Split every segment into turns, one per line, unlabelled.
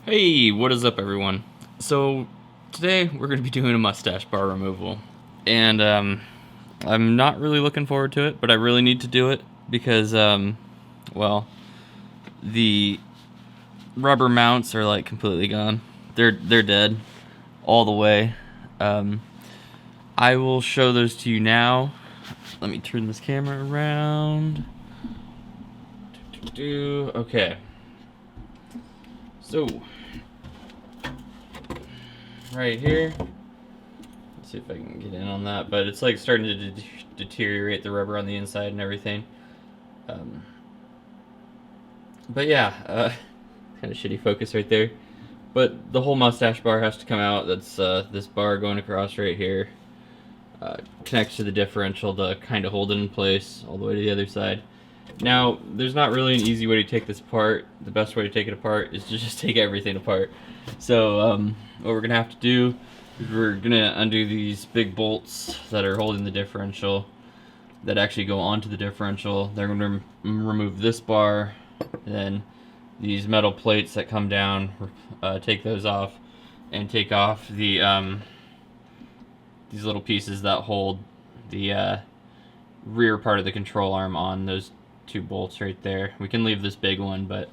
Hey, what is up everyone? So today we're going to be doing a mustache bar removal, and I'm not really looking forward to it, but I really need to do it because well, the rubber mounts are like completely gone. They're dead all the way. I will show those to you now. Let me turn this camera around. Okay. So right here. Let's see if I can get in on that, but it's like starting to deteriorate the rubber on the inside and everything. But yeah, kind of shitty focus right there. But the whole mustache bar has to come out. That's this bar going across right here. Connects to the differential to kind of hold it in place all the way to the other side. Now, there's not really an easy way to take this apart. The best way to take it apart is to just take everything apart. So, what we're going to have to do is we're going to undo these big bolts that are holding the differential that actually go onto the differential. They're going to remove this bar, then these metal plates that come down, take those off, and take off the these little pieces that hold the rear part of the control arm on those two bolts right there. We can leave this big one, but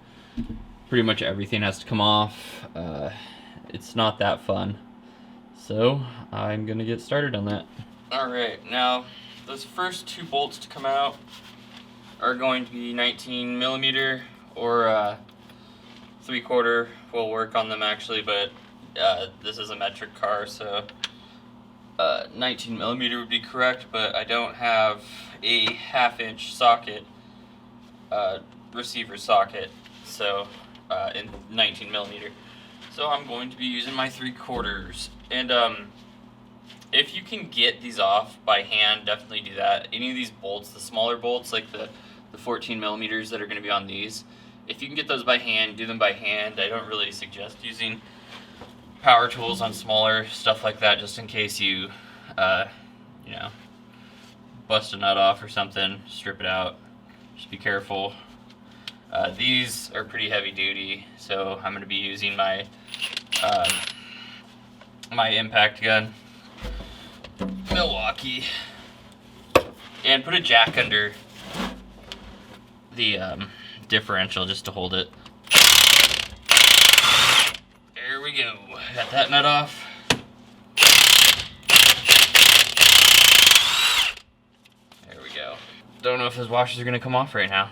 pretty much everything has to come off. It's not that fun. So I'm gonna get started on that. Alright, now those first two bolts to come out are going to be 19mm or 3/4 will work on them actually, but this is a metric car, so 19mm would be correct, but I don't have a 1/2-inch socket, receiver socket, so in 19mm. So I'm going to be using my 3/4. And if you can get these off by hand, definitely do that. Any of these bolts, the smaller bolts, like the 14mm that are going to be on these, if you can get those by hand, do them by hand. I don't really suggest using power tools on smaller stuff like that, just in case you know, bust a nut off or something, strip it out. Just be careful. These are pretty heavy duty, so I'm going to be using my my impact gun, Milwaukee, and put a jack under the differential just to hold it. There we go. Got that nut off. There we go. Don't know if those washers are going to come off right now.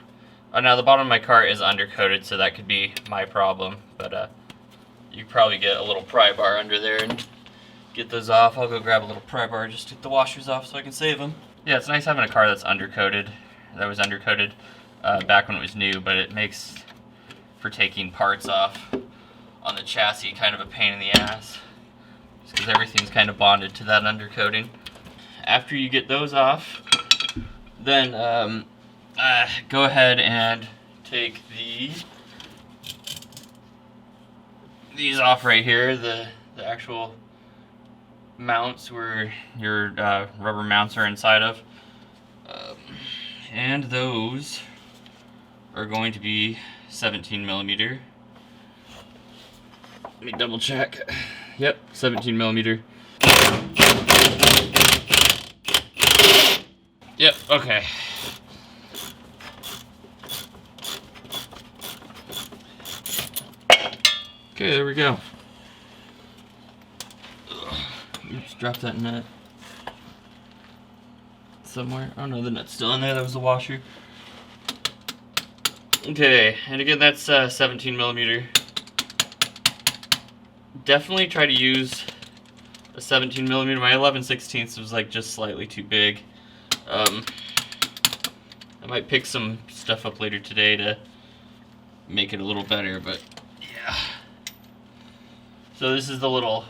Now the bottom of my car is undercoated, so that could be my problem, but you could probably get a little pry bar under there and get those off. I'll go grab a little pry bar just to get the washers off so I can save them. Yeah, it's nice having a car that's undercoated. That was undercoated back when it was new, but it makes for taking parts off on the chassis kind of a pain in the ass, just because everything's kind of bonded to that undercoating. After you get those off, then go ahead and take these off right here, the actual mounts where your rubber mounts are inside of, and those are going to be 17mm. Let me double check. Yep, 17mm. Yep, okay. Okay, there we go. Oops, drop that nut somewhere. Oh no, the nut's still in there. That was the washer. Okay, and again, that's 17mm. Definitely try to use a 17mm. My 11/16 was like just slightly too big. I might pick some stuff up later today to make it a little better, but yeah. So this is the little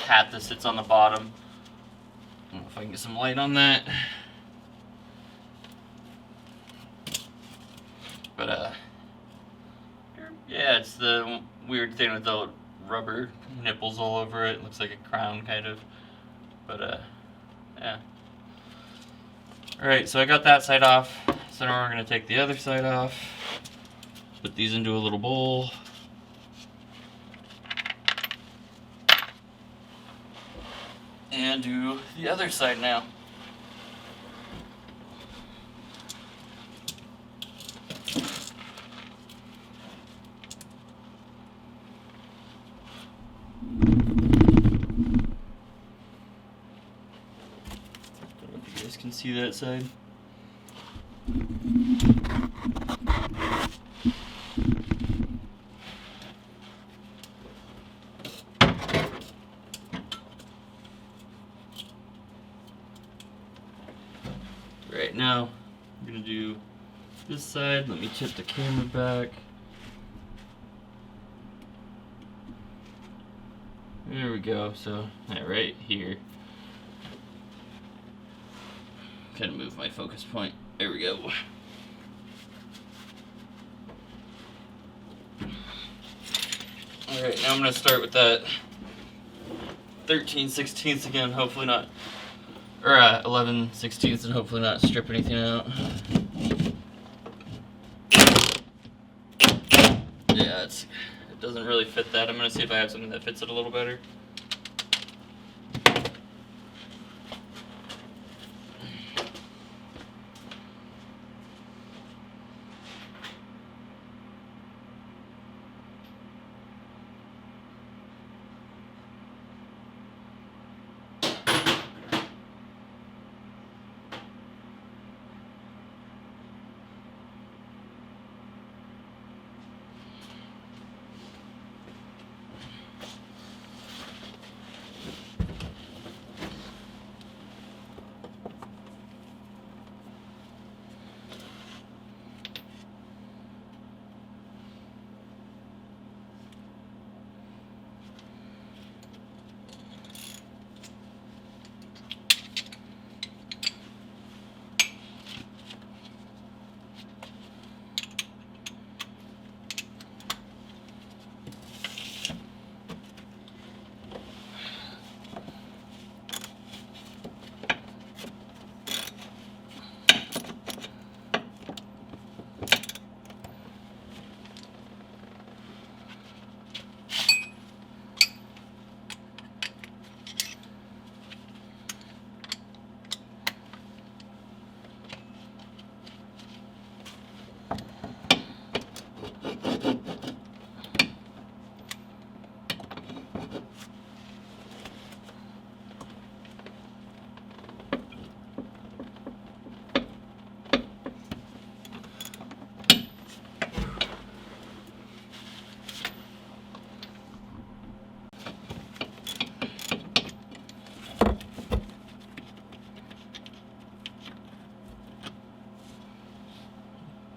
hat that sits on the bottom. I don't know if I can get some light on that. But yeah, it's the weird thing with the rubber nipples all over it. Looks like a crown kind of. But yeah. Alright, so I got that side off. So now we're gonna take the other side off. Put these into a little bowl. And do the other side now. Don't know if you guys can see that side. Right now, I'm gonna do this side. Let me tip the camera back. There we go. So, right here. Kind of move my focus point. There we go. Alright, now I'm gonna start with that 13/16 again, hopefully not, or 11/16 and hopefully not strip anything out. Yeah, it doesn't really fit that. I'm gonna see if I have something that fits it a little better.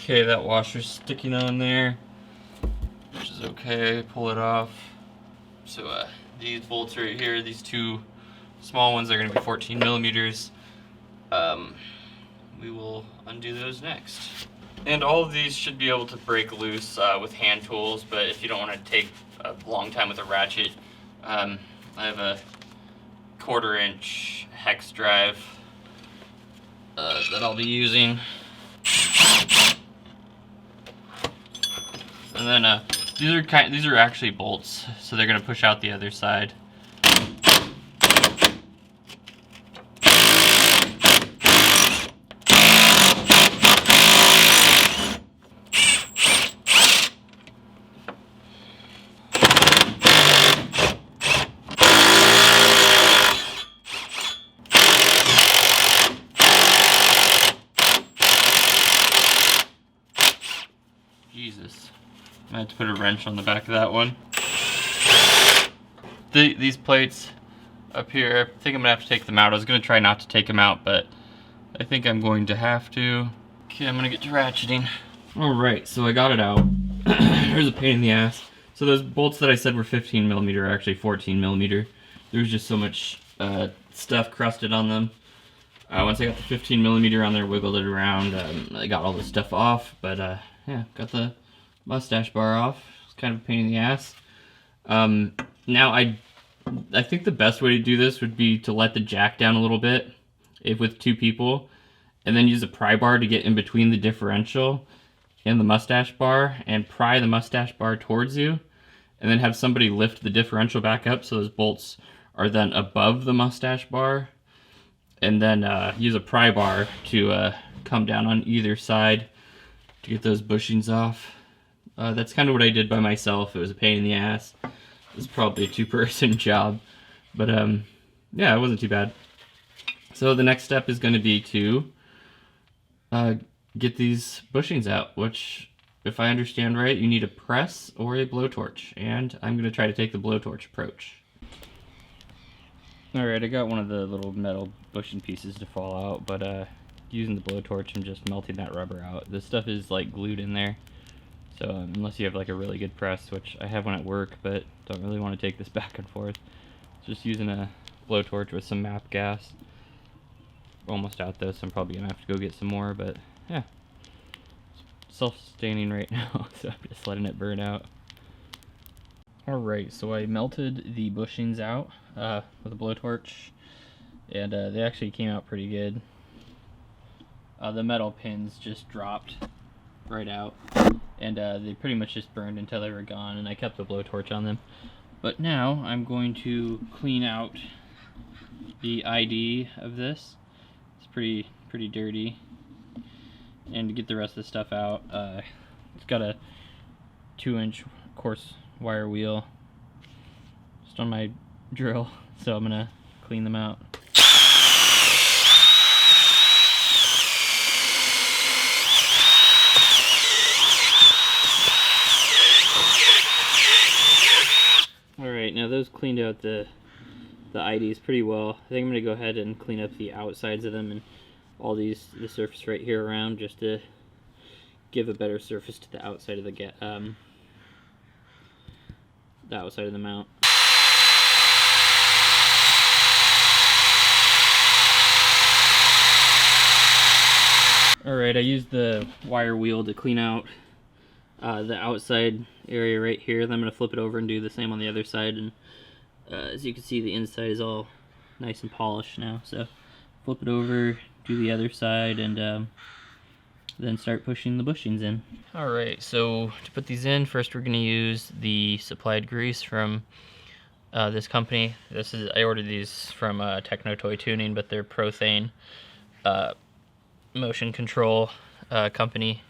Okay, that washer's sticking on there, which is okay. Pull it off. So these bolts right here, these two small ones are going to be 14 millimeters. We will undo those next. And all of these should be able to break loose with hand tools, but if you don't want to take a long time with a ratchet, I have a 1/4 inch hex drive that I'll be using. And then these are actually bolts, so they're gonna push out the other side. Jesus. I have to put a wrench on the back of that one. These plates up here, I think I'm gonna have to take them out. I was gonna try not to take them out, but I think I'm going to have to. Okay, I'm gonna get to ratcheting. Alright, so I got it out. There's a pain in the ass. So those bolts that I said were 15 millimeter are actually 14 millimeter. There's just so much stuff crusted on them. Once I got the 15 millimeter on there, wiggled it around, I got all the stuff off, but yeah, got the mustache bar off. It's kind of a pain in the ass. Now I think the best way to do this would be to let the jack down a little bit, if with two people, and then use a pry bar to get in between the differential, in the mustache bar and pry the mustache bar towards you, and then have somebody lift the differential back up so those bolts are then above the mustache bar, and then use a pry bar to come down on either side to get those bushings off. That's kind of what I did by myself. It was a pain in the ass. It was probably a two-person job, but yeah, it wasn't too bad. So the next step is going to be to get these bushings out, which, if I understand right, you need a press or a blowtorch, and I'm going to try to take the blowtorch approach. Alright, I got one of the little metal bushing pieces to fall out, but using the blowtorch and just melting that rubber out. This stuff is like glued in there, so unless you have like a really good press, which I have one at work, but don't really want to take this back and forth. Just using a blowtorch with some MAP gas. Almost out though, so I'm probably gonna have to go get some more, but yeah. Self-sustaining right now, so I'm just letting it burn out. Alright, so I melted the bushings out with a blowtorch, and they actually came out pretty good. The metal pins just dropped right out, and they pretty much just burned until they were gone, and I kept the blowtorch on them. But now I'm going to clean out the ID of this. It's pretty dirty, and to get the rest of the stuff out, it's got a 2-inch coarse wire wheel just on my drill, so I'm gonna clean them out. Alright, now those cleaned out the IDs pretty well. I think I'm going to go ahead and clean up the outsides of them and all the surface right here around, just to give a better surface to the outside of the outside of the mount. Alright, I used the wire wheel to clean out the outside area right here. Then I'm going to flip it over and do the same on the other side, and as you can see, the inside is all nice and polished now. So flip it over, do the other side, and then start pushing the bushings in. Alright, so to put these in, first we're going to use the supplied grease from this company. I ordered these from Techno Toy Tuning, but they're Prothane motion control company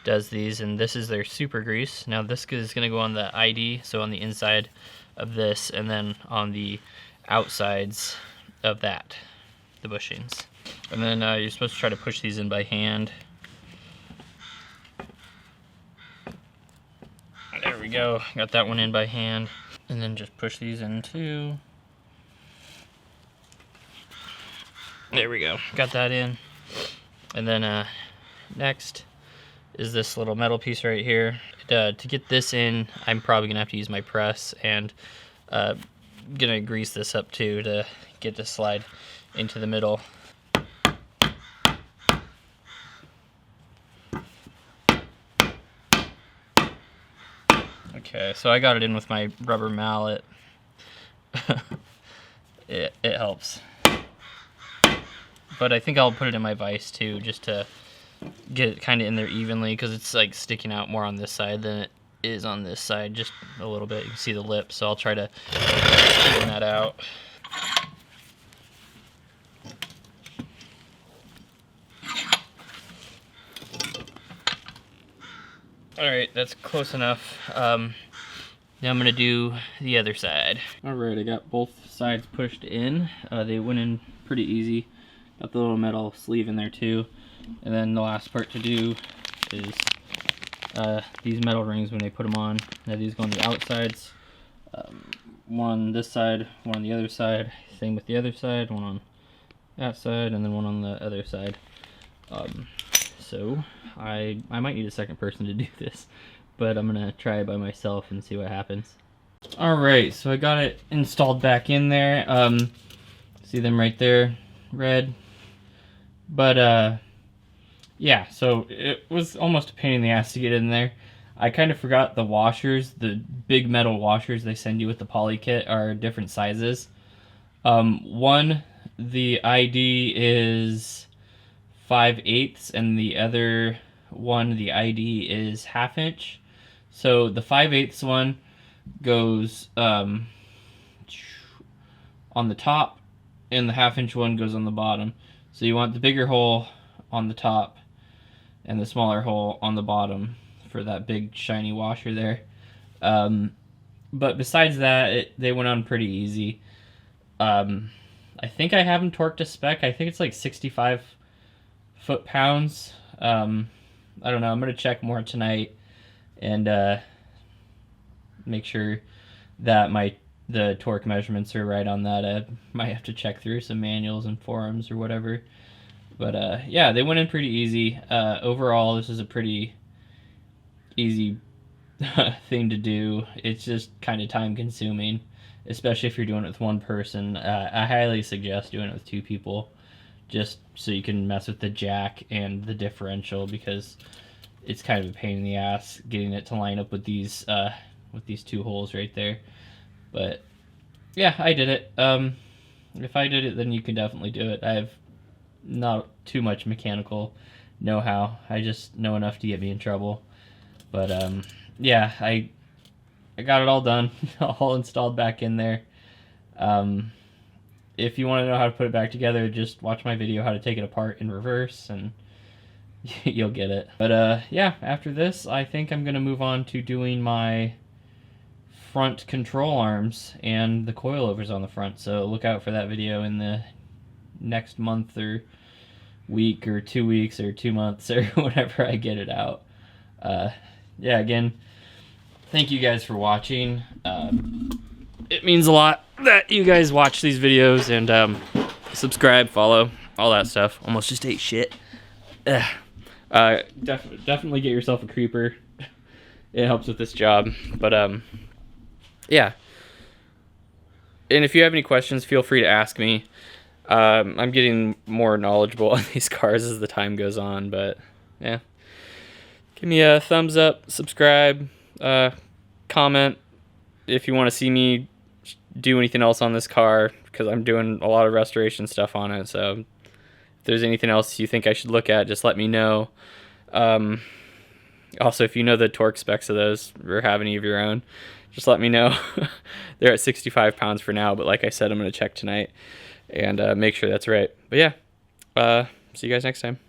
does these, and this is their super grease. Now this is going to go on the ID, so on the inside of this, and then on the outsides of that, the bushings. And then you're supposed to try to push these in by hand. There we go, got that one in by hand. And then just push these in too. There we go, got that in. And then next is this little metal piece right here. To get this in, I'm probably gonna have to use my press, and gonna grease this up too to get to slide into the middle. Okay, so I got it in with my rubber mallet. it helps. But I think I'll put it in my vise too, just to get it kind of in there evenly, because it's like sticking out more on this side than it is on this side, just a little bit. You can see the lip, so I'll try to straighten that out. Alright, that's close enough. Now I'm going to do the other side. Alright, I got both sides pushed in. They went in pretty easy. Got the little metal sleeve in there too. And then the last part to do is these metal rings when they put them on. Now these go on the outsides. One on this side, one on the other side. Same with the other side, one on that side, and then one on the other side. So I might need a second person to do this, but I'm gonna try it by myself and see what happens. Alright, so I got it installed back in there. See them right there, red. But yeah, so it was almost a pain in the ass to get in there. I kind of forgot the washers, the big metal washers they send you with the poly kit are different sizes. One, the ID is 5/8, and the other one, the ID is 1/2 inch. So the 5/8 one goes on the top, and the 1/2 inch one goes on the bottom. So you want the bigger hole on the top and the smaller hole on the bottom for that big shiny washer there. But besides that, they went on pretty easy. I think I have them torqued to spec. I think it's like 65 foot-pounds. I don't know. I'm going to check more tonight and make sure that the torque measurements are right on that. I might have to check through some manuals and forums or whatever. But yeah, they went in pretty easy. Overall, this is a pretty easy thing to do. It's just kind of time consuming, especially if you're doing it with one person. I highly suggest doing it with 2 people, just so you can mess with the jack and the differential, because it's kind of a pain in the ass getting it to line up with these 2 holes right there. But yeah, I did it. If I did it, then you can definitely do it. I have not too much mechanical know-how. I just know enough to get me in trouble. But yeah, I got it all done, all installed back in there. If you want to know how to put it back together, just watch my video how to take it apart in reverse, and you'll get it. But yeah, after this, I think I'm going to move on to doing my front control arms and the coilovers on the front. So look out for that video in the next month or week or 2 weeks or 2 months or whenever I get it out. Yeah, again, thank you guys for watching. It means a lot that you guys watch these videos, and subscribe, follow, all that stuff. Almost just ate shit. Definitely get yourself a creeper. It helps with this job. But yeah. And if you have any questions, feel free to ask me. I'm getting more knowledgeable on these cars as the time goes on, but yeah. Give me a thumbs up, subscribe, comment if you want to see me do anything else on this car, because I'm doing a lot of restoration stuff on it. So if there's anything else you think I should look at, just let me know. Also, if you know the torque specs of those or have any of your own, just let me know. They're at 65 pounds for now, but like I said, I'm going to check tonight and make sure that's right. But yeah, see you guys next time.